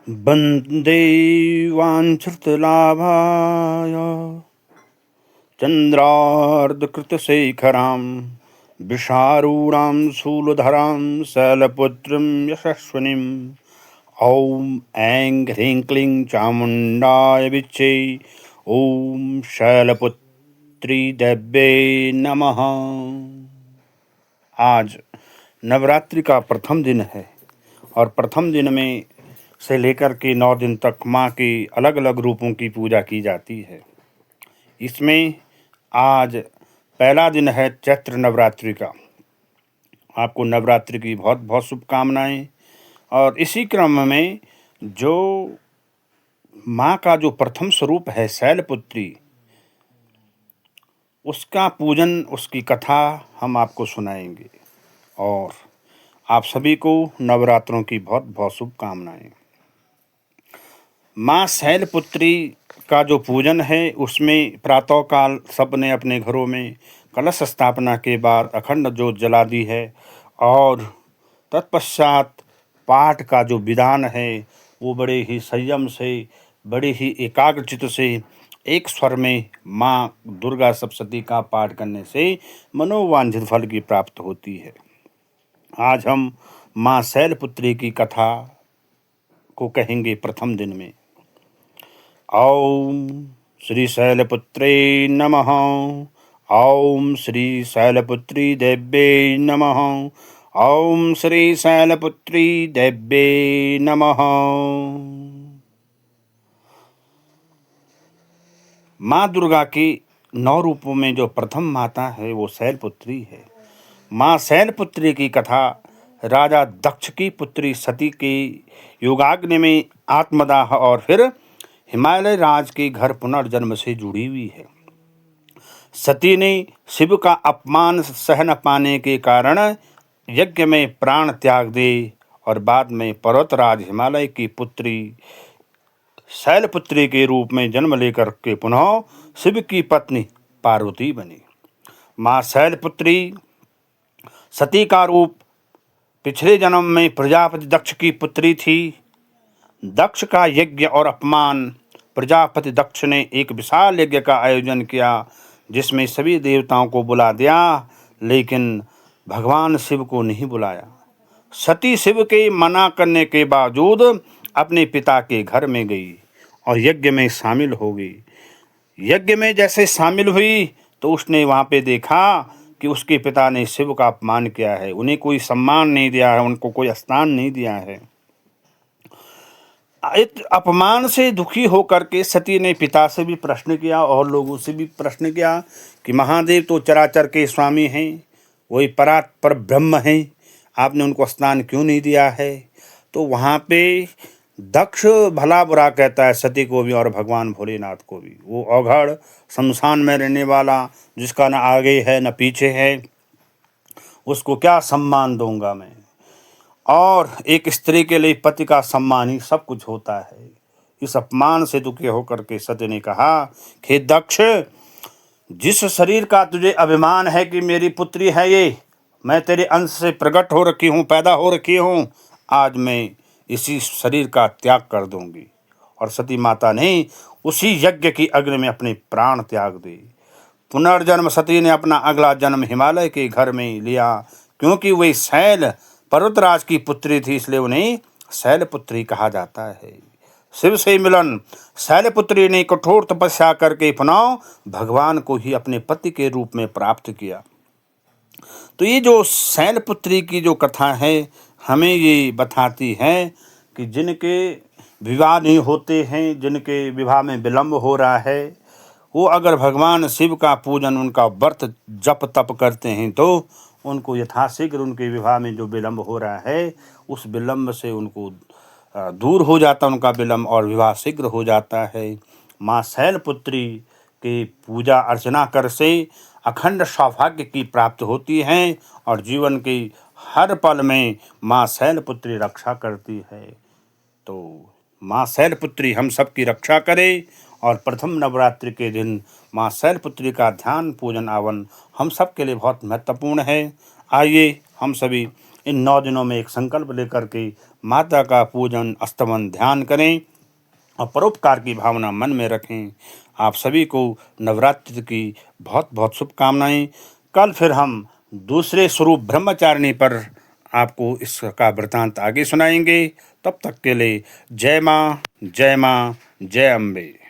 वन्दे वाञ्छितलाभाय चन्द्रार्धकृतशेखरां विशारूढां शूलधरां शैलपुत्रीं यशस्विनीम्। ॐ ऐं ह्रीं क्लीं चामुण्डाय विच्चे। ॐ शैलपुत्री देव्यै नमः। आज नवरात्रि का प्रथम दिन है और प्रथम दिन में से लेकर के 9 दिन तक माँ की अलग अलग रूपों की पूजा की जाती है। इसमें आज पहला दिन है चैत्र नवरात्रि का। आपको नवरात्रि की बहुत बहुत शुभकामनाएं। और इसी क्रम में जो माँ का जो प्रथम स्वरूप है शैलपुत्री, उसका पूजन, उसकी कथा हम आपको सुनाएंगे। और आप सभी को नवरात्रों की बहुत बहुत शुभकामनाएं। माँ शैलपुत्री का जो पूजन है उसमें प्रातःकाल सबने अपने घरों में कलश स्थापना के बाद अखंड ज्योत जला दी है और तत्पश्चात पाठ का जो विधान है वो बड़े ही संयम से, बड़े ही एकाग्रचित्त से एक स्वर में माँ दुर्गा सप्तशती का पाठ करने से मनोवांछित फल की प्राप्त होती है। आज हम माँ शैलपुत्री की कथा को कहेंगे प्रथम दिन में। ॐ श्री शैलपुत्रे नमः। ॐ श्री शैलपुत्री देव्यै नमः। ॐ श्री शैलपुत्री देव्यै नमः। माँ दुर्गा की 9 रूपों में जो प्रथम माता है वो शैलपुत्री है। माँ शैलपुत्री की कथा राजा दक्ष की पुत्री सती के योगाग्नि में आत्मदाह और फिर हिमालय राज के घर पुनर्जन्म से जुड़ी हुई है। सती ने शिव का अपमान सह न पाने के कारण यज्ञ में प्राण त्याग दे और बाद में पर्वतराज हिमालय की पुत्री शैलपुत्री के रूप में जन्म लेकर के पुनः शिव की पत्नी पार्वती बनी। माँ शैलपुत्री सती का रूप पिछले जन्म में प्रजापति दक्ष की पुत्री थी। दक्ष का यज्ञ और अपमान, प्रजापति दक्ष ने एक विशाल यज्ञ का आयोजन किया जिसमें सभी देवताओं को बुला दिया, लेकिन भगवान शिव को नहीं बुलाया। सती शिव के मना करने के बावजूद अपने पिता के घर में गई और यज्ञ में शामिल हो गई। यज्ञ में जैसे शामिल हुई तो उसने वहाँ पे देखा कि उसके पिता ने शिव का अपमान किया है, उन्हें कोई सम्मान नहीं दिया है, उनको कोई स्थान नहीं दिया है। इस अपमान से दुखी होकर के सती ने पिता से भी प्रश्न किया और लोगों से भी प्रश्न किया कि महादेव तो चराचर के स्वामी हैं, वही पर ब्रह्म हैं, आपने उनको स्थान क्यों नहीं दिया है। तो वहाँ पे दक्ष भला बुरा कहता है सती को भी और भगवान भोलेनाथ को भी। वो अवघड़ शमशान में रहने वाला, जिसका न आगे है न पीछे है, उसको क्या सम्मान दूंगा मैं। और एक स्त्री के लिए पति का सम्मान ही सब कुछ होता है। इस अपमान से दुखी होकर के सती ने कहा कि दक्ष, जिस शरीर का तुझे अभिमान है कि मेरी पुत्री है ये, मैं तेरे अंश से प्रकट हो रखी हूँ, पैदा हो रखी हूँ, आज मैं इसी शरीर का त्याग कर दूंगी। और सती माता ने उसी यज्ञ की अग्नि में अपने प्राण त्याग दिए। पुनर्जन्म सती ने अपना अगला जन्म हिमालय के घर में लिया, क्योंकि वे शैल पर्वतराज की पुत्री थी, इसलिए उन्हें शैलपुत्री कहा जाता है। शिव से मिलन, शैलपुत्री ने कठोर तपस्या करके पुनः भगवान को ही अपने पति के रूप में प्राप्त किया। तो ये जो शैलपुत्री की जो कथा है हमें ये बताती है कि जिनके विवाह नहीं होते हैं, जिनके विवाह में विलम्ब हो रहा है, वो अगर भगवान शिव का पूजन, उनका व्रत जप तप करते हैं तो उनको यथाशीघ्र उनके विवाह में जो विलम्ब हो रहा है उस विलम्ब से उनको दूर हो जाता उनका विलम्ब और विवाह शीघ्र हो जाता है। माँ शैलपुत्री की पूजा अर्चना कर से अखंड सौभाग्य की प्राप्त होती है और जीवन की हर पल में माँ शैलपुत्री रक्षा करती है। तो माँ शैलपुत्री हम सब की रक्षा करे और प्रथम नवरात्रि के दिन माँ शैलपुत्री का ध्यान पूजन आवन हम सब के लिए बहुत महत्वपूर्ण है। आइए हम सभी इन 9 दिनों में एक संकल्प लेकर के माता का पूजन, स्तवन, ध्यान करें और परोपकार की भावना मन में रखें। आप सभी को नवरात्रि की बहुत बहुत शुभकामनाएं। कल फिर हम दूसरे स्वरूप ब्रह्मचारिणी पर आपको इसका वृतांत आगे सुनाएंगे। तब तक के लिए जय माँ, जय माँ, जय अम्बे।